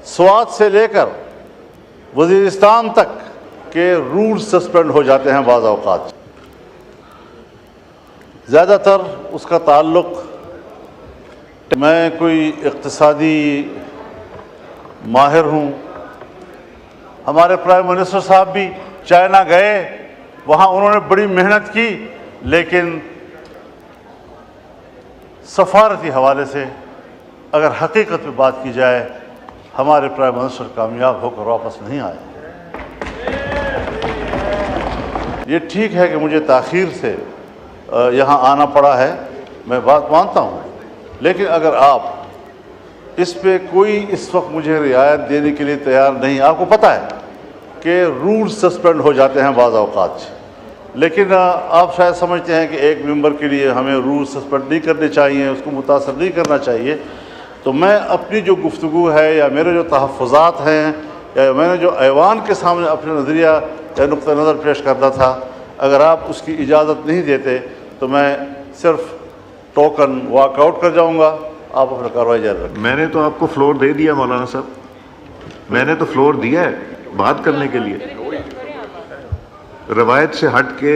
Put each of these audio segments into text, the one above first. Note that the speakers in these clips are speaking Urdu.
سوات سے لے کر وزیرستان تک کے روٹ سسپینڈ ہو جاتے ہیں بعض اوقات. زیادہ تر اس کا تعلق، میں کوئی اقتصادی ماہر ہوں. ہمارے پرائم منسٹر صاحب بھی چائنا گئے، وہاں انہوں نے بڑی محنت کی، لیکن سفارتی حوالے سے اگر حقیقت پہ بات کی جائے، ہمارے پرائم منسٹر کامیاب ہو کر واپس نہیں آئے. یہ ٹھیک ہے کہ مجھے تاخیر سے یہاں آنا پڑا ہے، میں بات مانتا ہوں، لیکن اگر آپ اس پہ کوئی اس وقت مجھے رعایت دینے کے لیے تیار نہیں، آپ کو پتہ ہے کہ روٹ سسپینڈ ہو جاتے ہیں بعض اوقات، لیکن آپ شاید سمجھتے ہیں کہ ایک ممبر کے لیے ہمیں روٹ سسپینڈ نہیں کرنے چاہیے، اس کو متاثر نہیں کرنا چاہیے. تو میں اپنی جو گفتگو ہے یا میرے جو تحفظات ہیں یا میں نے جو ایوان کے سامنے اپنے نظریہ یا نقطہ نظر پیش کرنا تھا، اگر آپ اس کی اجازت نہیں دیتے تو میں صرف ٹوکن واک آؤٹ کر جاؤں گا. آپ اپنا کارروائی جاری رکھیں. میں نے تو آپ کو فلور دے دیا مولانا صاحب، میں نے تو فلور دیا ہے بات کرنے کے لیے. روایت سے ہٹ کے،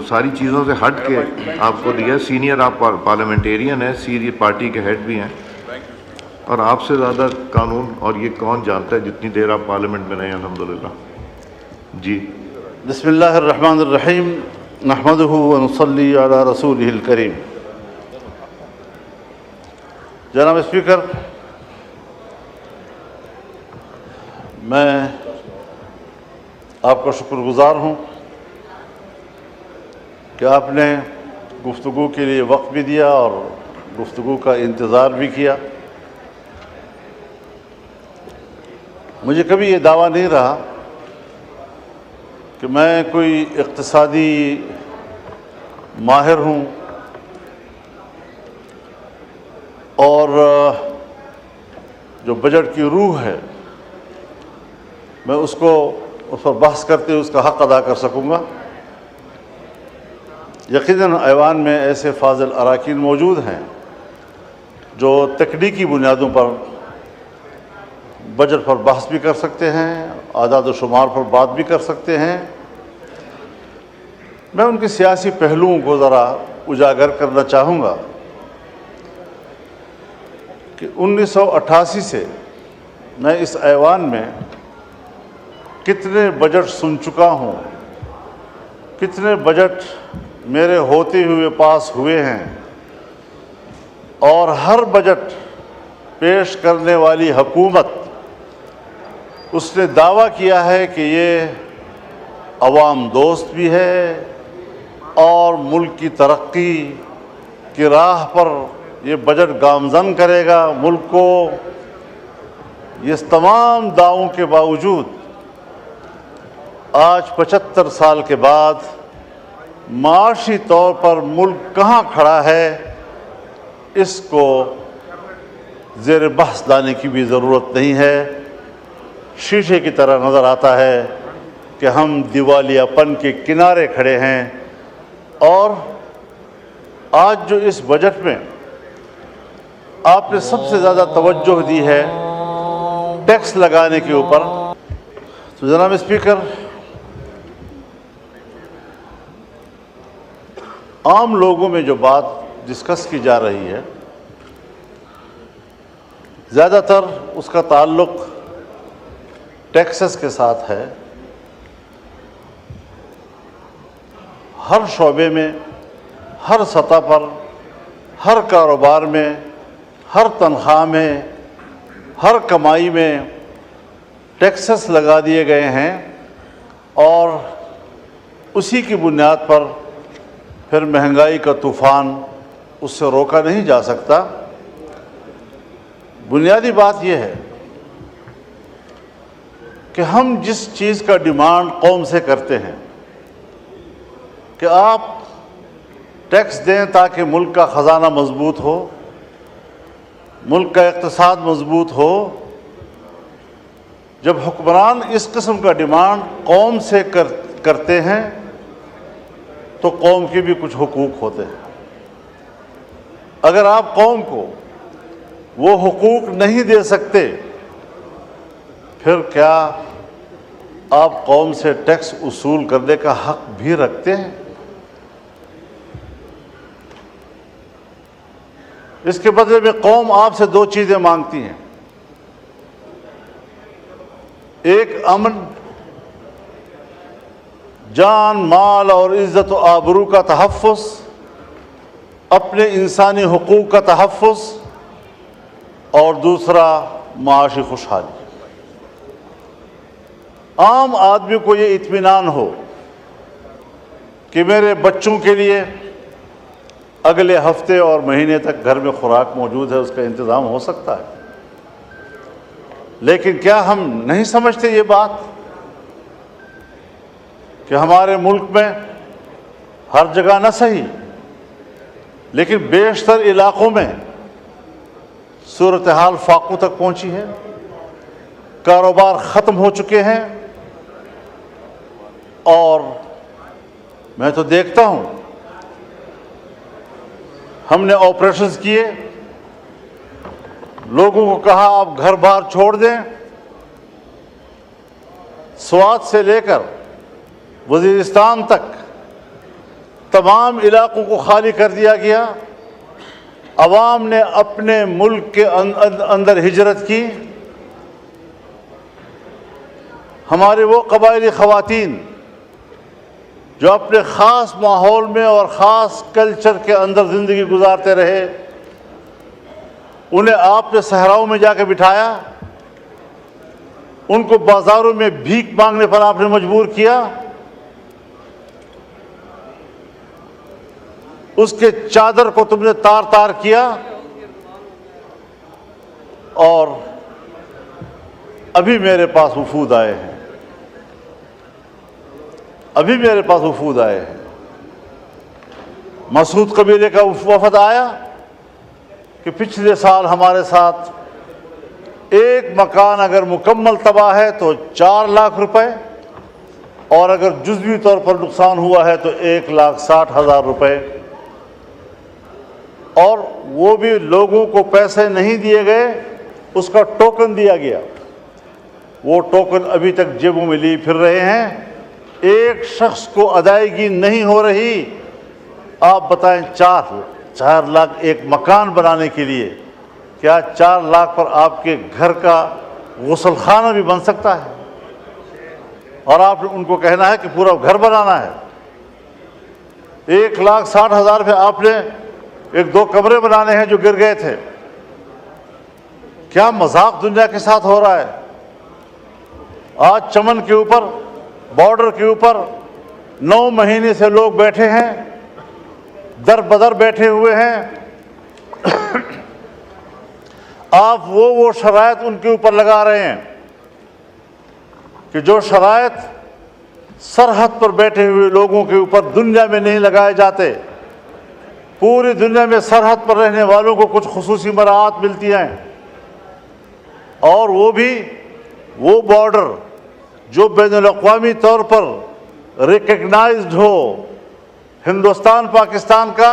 ساری چیزوں سے ہٹ کے آپ کو دیا. سینئر آپ پارلیمنٹیرین ہیں، سینئر پارٹی کے ہیڈ بھی ہیں، اور آپ سے زیادہ قانون اور یہ کون جانتا ہے جتنی دیر آپ پارلیمنٹ میں رہے ہیں الحمدللہ. جی بسم اللہ الرحمن الرحیم، نحمدہ ونصلی علی رسولہ الکریم. جناب اسپیکر، میں آپ کا شکر گزار ہوں کہ آپ نے گفتگو کے لیے وقت بھی دیا اور گفتگو کا انتظار بھی کیا. مجھے کبھی یہ دعویٰ نہیں رہا کہ میں کوئی اقتصادی ماہر ہوں اور جو بجٹ کی روح ہے میں اس پر بحث کرتے ہوئے اس کا حق ادا کر سکوں گا. یقیناً ایوان میں ایسے فاضل اراکین موجود ہیں جو تکنیکی بنیادوں پر بجٹ پر بحث بھی کر سکتے ہیں، اعداد و شمار پر بات بھی کر سکتے ہیں. میں ان کے سیاسی پہلوؤں کو ذرا اجاگر کرنا چاہوں گا کہ 1988 سے میں اس ایوان میں کتنے بجٹ سن چکا ہوں، کتنے بجٹ میرے ہوتے ہوئے پاس ہوئے ہیں، اور ہر بجٹ پیش کرنے والی حکومت اس نے دعویٰ کیا ہے کہ یہ عوام دوست بھی ہے اور ملک کی ترقی کی راہ پر یہ بجٹ گامزن کرے گا ملک کو. اس تمام دعووں کے باوجود آج 75 سال کے بعد معاشی طور پر ملک کہاں کھڑا ہے، اس کو زیر بحث لانے کی بھی ضرورت نہیں ہے. شیشے کی طرح نظر آتا ہے کہ ہم دیوالیہ پن کے کنارے کھڑے ہیں. اور آج جو اس بجٹ میں آپ نے سب سے زیادہ توجہ دی ہے ٹیکس لگانے کے اوپر، تو جناب اسپیکر، عام لوگوں میں جو بات ڈسکس کی جا رہی ہے زیادہ تر اس کا تعلق ٹیکسز کے ساتھ ہے. ہر شعبے میں، ہر سطح پر، ہر کاروبار میں، ہر تنخواہ میں، ہر کمائی میں ٹیکسز لگا دیے گئے ہیں، اور اسی کی بنیاد پر پھر مہنگائی کا طوفان اس سے روکا نہیں جا سکتا. بنیادی بات یہ ہے کہ ہم جس چیز کا ڈیمانڈ قوم سے کرتے ہیں کہ آپ ٹیکس دیں تاکہ ملک کا خزانہ مضبوط ہو، ملک کا اقتصاد مضبوط ہو، جب حکمران اس قسم کا ڈیمانڈ قوم سے کرتے ہیں تو قوم کے بھی کچھ حقوق ہوتے ہیں. اگر آپ قوم کو وہ حقوق نہیں دے سکتے پھر کیا آپ قوم سے ٹیکس وصول کرنے کا حق بھی رکھتے ہیں؟ اس کے بدلے میں قوم آپ سے دو چیزیں مانگتی ہیں، ایک امن، جان مال اور عزت و آبرو کا تحفظ، اپنے انسانی حقوق کا تحفظ، اور دوسرا معاشی خوشحالی۔ عام آدمی کو یہ اطمینان ہو کہ میرے بچوں کے لیے اگلے ہفتے اور مہینے تک گھر میں خوراک موجود ہے، اس کا انتظام ہو سکتا ہے۔ لیکن کیا ہم نہیں سمجھتے یہ بات کہ ہمارے ملک میں ہر جگہ نہ صحیح لیکن بیشتر علاقوں میں صورتحال فاقوں تک پہنچی ہے، کاروبار ختم ہو چکے ہیں، اور میں تو دیکھتا ہوں ہم نے آپریشنز کیے، لوگوں کو کہا آپ گھر بار چھوڑ دیں، سوات سے لے کر وزیرستان تک تمام علاقوں کو خالی کر دیا گیا، عوام نے اپنے ملک کے اندر ہجرت کی۔ ہمارے وہ قبائلی خواتین جو اپنے خاص ماحول میں اور خاص کلچر کے اندر زندگی گزارتے رہے، انہیں آپ نے صحراؤں میں جا کے بٹھایا، ان کو بازاروں میں بھیک مانگنے پر آپ نے مجبور کیا، اس کے چادر کو تم نے تار تار کیا، اور ابھی میرے پاس وفود آئے ہیں، مسعود قبیلے کا وفد آیا کہ پچھلے سال ہمارے ساتھ ایک مکان اگر مکمل تباہ ہے تو 4 لاکھ روپے، اور اگر جزوی طور پر نقصان ہوا ہے تو 1,60,000 روپے، اور وہ بھی لوگوں کو پیسے نہیں دیے گئے، اس کا ٹوکن دیا گیا، وہ ٹوکن ابھی تک جیبوں میں لیے پھر رہے ہیں، ایک شخص کو ادائیگی نہیں ہو رہی۔ آپ بتائیں 4 لاکھ ایک مکان بنانے کے لیے، کیا 4 لاکھ پر آپ کے گھر کا غسل خانہ بھی بن سکتا ہے؟ اور آپ نے ان کو کہنا ہے کہ پورا گھر بنانا ہے۔ 1,60,000 پہ آپ نے 1-2 کمرے بنانے ہیں جو گر گئے تھے۔ کیا مذاق دنیا کے ساتھ ہو رہا ہے؟ آج چمن کے اوپر، بارڈر کے اوپر 9 مہینے سے لوگ بیٹھے ہیں، در بدر بیٹھے ہوئے ہیں، آپ وہ شرائط ان کے اوپر لگا رہے ہیں کہ جو شرائط سرحد پر بیٹھے ہوئے لوگوں کے اوپر دنیا میں نہیں لگائے جاتے۔ پوری دنیا میں سرحد پر رہنے والوں کو کچھ خصوصی مراعات ملتی ہیں، اور وہ بھی وہ بارڈر جو بین الاقوامی طور پر ریکگنائزڈ ہو۔ ہندوستان پاکستان کا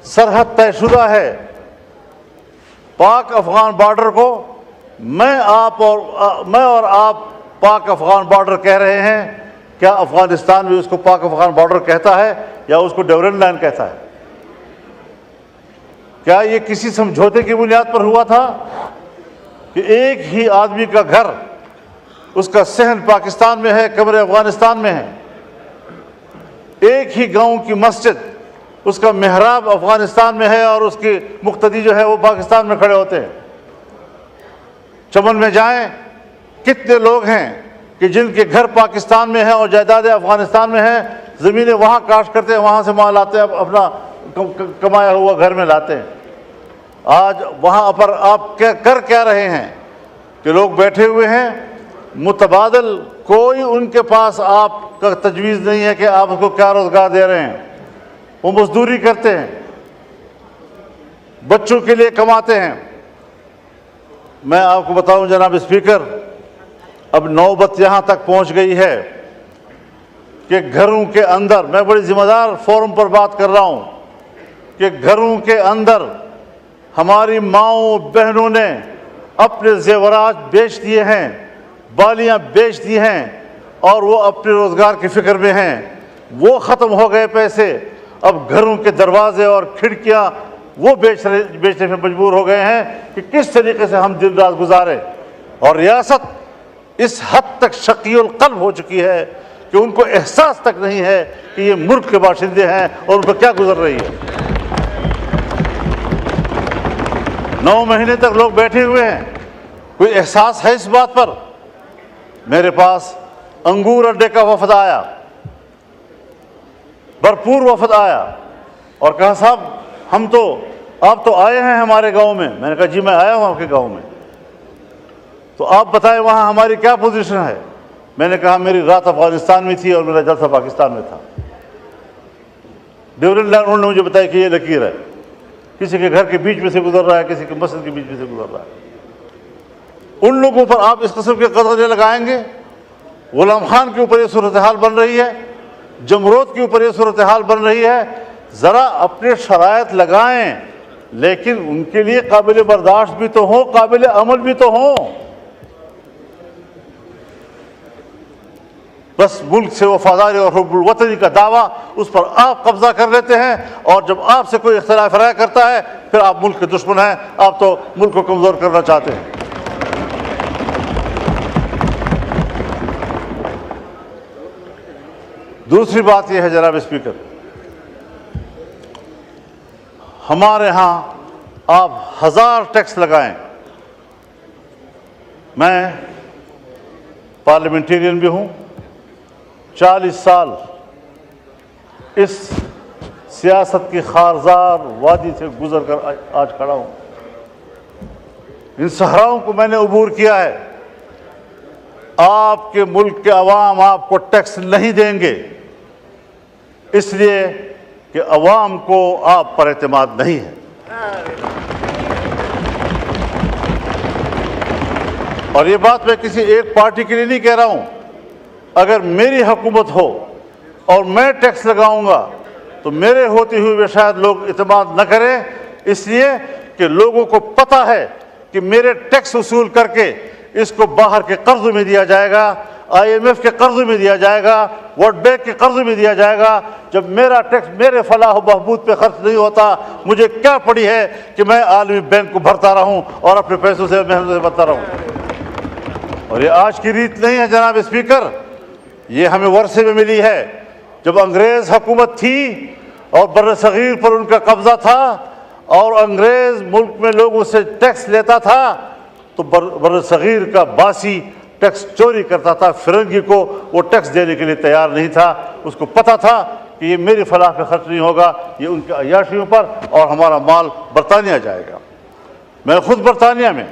سرحد طے شدہ ہے، پاک افغان بارڈر کو میں اور آپ پاک افغان بارڈر کہہ رہے ہیں۔ کیا افغانستان بھی اس کو پاک افغان بارڈر کہتا ہے یا اس کو ڈیورنڈ لائن کہتا ہے؟ کیا یہ کسی سمجھوتے کی بنیاد پر ہوا تھا کہ ایک ہی آدمی کا گھر، اس کا صحن پاکستان میں ہے، کمرے افغانستان میں ہیں، ایک ہی گاؤں کی مسجد، اس کا محراب افغانستان میں ہے اور اس کی مقتدی جو ہے وہ پاکستان میں کھڑے ہوتے ہیں؟ چمن میں جائیں، کتنے لوگ ہیں کہ جن کے گھر پاکستان میں ہیں اور جائیدادیں افغانستان میں ہیں، زمینیں وہاں کاشت کرتے ہیں، وہاں سے مال لاتے ہیں، اپنا کمایا ہوا گھر میں لاتے ہیں۔ آج وہاں پر آپ کر کیا رہے ہیں کہ لوگ بیٹھے ہوئے ہیں، متبادل کوئی ان کے پاس آپ کا تجویز نہیں ہے کہ آپ اس کو کیا روزگار دے رہے ہیں۔ وہ مزدوری کرتے ہیں، بچوں کے لیے کماتے ہیں۔ میں آپ کو بتاؤں جناب اسپیکر، اب نوبت یہاں تک پہنچ گئی ہے کہ گھروں کے اندر، میں بڑی ذمہ دار فورم پر بات کر رہا ہوں، کہ گھروں کے اندر ہماری ماؤں بہنوں نے اپنے زیورات بیچ دیے ہیں، بالیاں بیچ دی ہیں، اور وہ اپنے روزگار کی فکر میں ہیں۔ وہ ختم ہو گئے پیسے، اب گھروں کے دروازے اور کھڑکیاں وہ بیچنے میں مجبور ہو گئے ہیں کہ کس طریقے سے ہم دن رات گزاریں۔ اور ریاست اس حد تک شقی القلب ہو چکی ہے کہ ان کو احساس تک نہیں ہے کہ یہ ملک کے باشندے ہیں اور ان پر کیا گزر رہی ہے۔ 9 مہینے تک لوگ بیٹھے ہوئے ہیں، کوئی احساس ہے اس بات پر؟ میرے پاس انگور اڈے کا وفد آیا، بھرپور وفد آیا، اور کہا صاحب آپ تو آئے ہیں ہمارے گاؤں میں۔ میں نے کہا جی میں آیا ہوں آپ کے گاؤں میں، تو آپ بتائیں وہاں ہماری کیا پوزیشن ہے؟ میں نے کہا میری رات افغانستان میں تھی اور میرا جلسہ پاکستان میں تھا۔ ڈیورنڈ لائن انہوں نے مجھے بتایا کہ یہ لکیر ہے، کسی کے گھر کے بیچ میں سے گزر رہا ہے، کسی کے مسجد کے بیچ میں سے گزر رہا ہے۔ ان لوگوں پر آپ اس قسم کے قدرے لگائیں گے؟ غلام خان کے اوپر یہ صورتحال بن رہی ہے، جمرود کے اوپر یہ صورتحال بن رہی ہے۔ ذرا اپنے شرائط لگائیں، لیکن ان کے لیے قابل برداشت بھی تو ہوں، قابل عمل بھی تو ہوں۔ بس ملک سے وفاداری اور حب الوطنی کا دعویٰ، اس پر آپ قبضہ کر لیتے ہیں، اور جب آپ سے کوئی اختلاف رائے کرتا ہے پھر آپ ملک کے دشمن ہیں، آپ تو ملک کو کمزور کرنا چاہتے ہیں۔ دوسری بات یہ ہے جناب اسپیکر، ہمارے ہاں آپ 1000 ٹیکس لگائیں، میں پارلیمنٹیرین بھی ہوں، 40 سال اس سیاست کی خارزار وادی سے گزر کر آج کھڑا ہوں۔ ان صحراؤں کو میں نے عبور کیا ہے۔ آپ کے ملک کے عوام آپ کو ٹیکس نہیں دیں گے، اس لیے کہ عوام کو آپ پر اعتماد نہیں ہے۔ اور یہ بات میں کسی ایک پارٹی کے لیے نہیں کہہ رہا ہوں۔ اگر میری حکومت ہو اور میں ٹیکس لگاؤں گا تو میرے ہوتے ہوئے شاید لوگ اعتماد نہ کریں، اس لیے کہ لوگوں کو پتہ ہے کہ میرے ٹیکس وصول کر کے اس کو باہر کے قرض میں دیا جائے گا، IMF کے قرض میں دیا جائے گا، ورلڈ بینک کے قرض میں دیا جائے گا۔ جب میرا ٹیکس میرے فلاح و بہبود پہ خرچ نہیں ہوتا، مجھے کیا پڑی ہے کہ میں عالمی بینک کو بھرتا رہوں اور اپنے پیسوں سے محنت سے بھرتا رہوں۔ اور یہ آج کی ریت نہیں ہے جناب اسپیکر، یہ ہمیں ورثے میں ملی ہے۔ جب انگریز حکومت تھی اور بر صغیر پر ان کا قبضہ تھا اور انگریز ملک میں لوگوں سے ٹیکس لیتا تھا تو بر صغیر کا باسی ٹیکس چوری کرتا تھا، فرنگی کو وہ ٹیکس دینے کے لیے تیار نہیں تھا۔ اس کو پتہ تھا کہ یہ میری فلاح پہ خرچ نہیں ہوگا، یہ ان کے عیاشیوں پر، اور ہمارا مال برطانیہ جائے گا۔ میں خود برطانیہ میں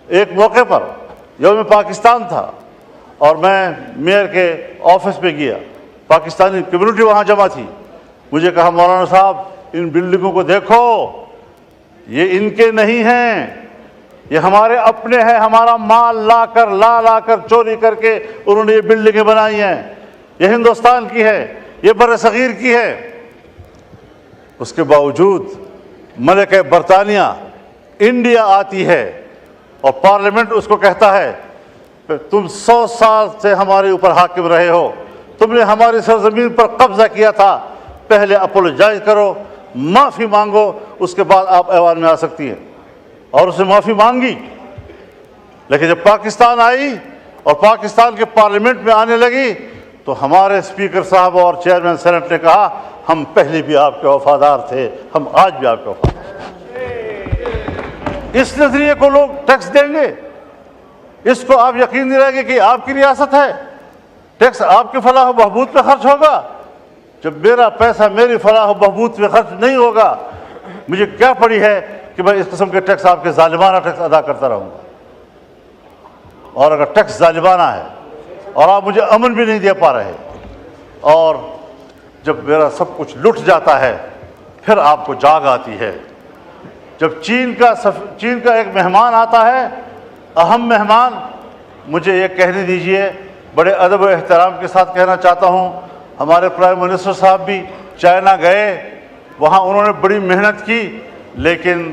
ایک موقع پر یوم پاکستان تھا اور میں میئر کے آفس میں گیا، پاکستانی کمیونٹی وہاں جمع تھی۔ مجھے کہا مولانا صاحب ان بلڈنگوں کو دیکھو، یہ ان کے نہیں ہیں، یہ ہمارے اپنے ہیں، ہمارا مال لا کر چوری کر کے انہوں نے یہ بلڈنگیں بنائی ہیں، یہ ہندوستان کی ہے، یہ بر صغیر کی ہے۔ اس کے باوجود ملکہ برطانیہ انڈیا آتی ہے اور پارلیمنٹ اس کو کہتا ہے تم 100 سال سے ہمارے اوپر حاکم رہے ہو، تم نے ہماری سرزمین پر قبضہ کیا تھا، پہلے اپولوجائز کرو، معافی مانگو، اس کے بعد آپ ایوان میں آ سکتی ہیں۔ اور اس نے معافی مانگی، لیکن جب پاکستان آئی اور پاکستان کے پارلیمنٹ میں آنے لگی تو ہمارے اسپیکر صاحب اور چیئرمین سینٹ نے کہا ہم پہلے بھی آپ کے وفادار تھے، ہم آج بھی آپ کے وفادار ہیں۔ اس نظریے کو لوگ ٹیکس دیں گے، اس کو آپ یقین دلائیں گے کہ آپ کی ریاست ہے، ٹیکس آپ کے فلاح و بہبود پہ خرچ ہوگا؟ جب میرا پیسہ میری فلاح و بہبود پہ خرچ نہیں ہوگا، مجھے کیا پڑی ہے کہ میں اس قسم کے ٹیکس، آپ کے ظالمانہ ٹیکس ادا کرتا رہوں گا؟ اور اگر ٹیکس ظالمانہ ہے اور آپ مجھے امن بھی نہیں دے پا رہے، اور جب میرا سب کچھ لٹ جاتا ہے پھر آپ کو جاگ آتی ہے۔ جب چین کا ایک مہمان آتا ہے، اہم مہمان، مجھے یہ کہنے دیجئے، بڑے ادب و احترام کے ساتھ کہنا چاہتا ہوں، ہمارے پرائم منسٹر صاحب بھی چائنا گئے، وہاں انہوں نے بڑی محنت کی، لیکن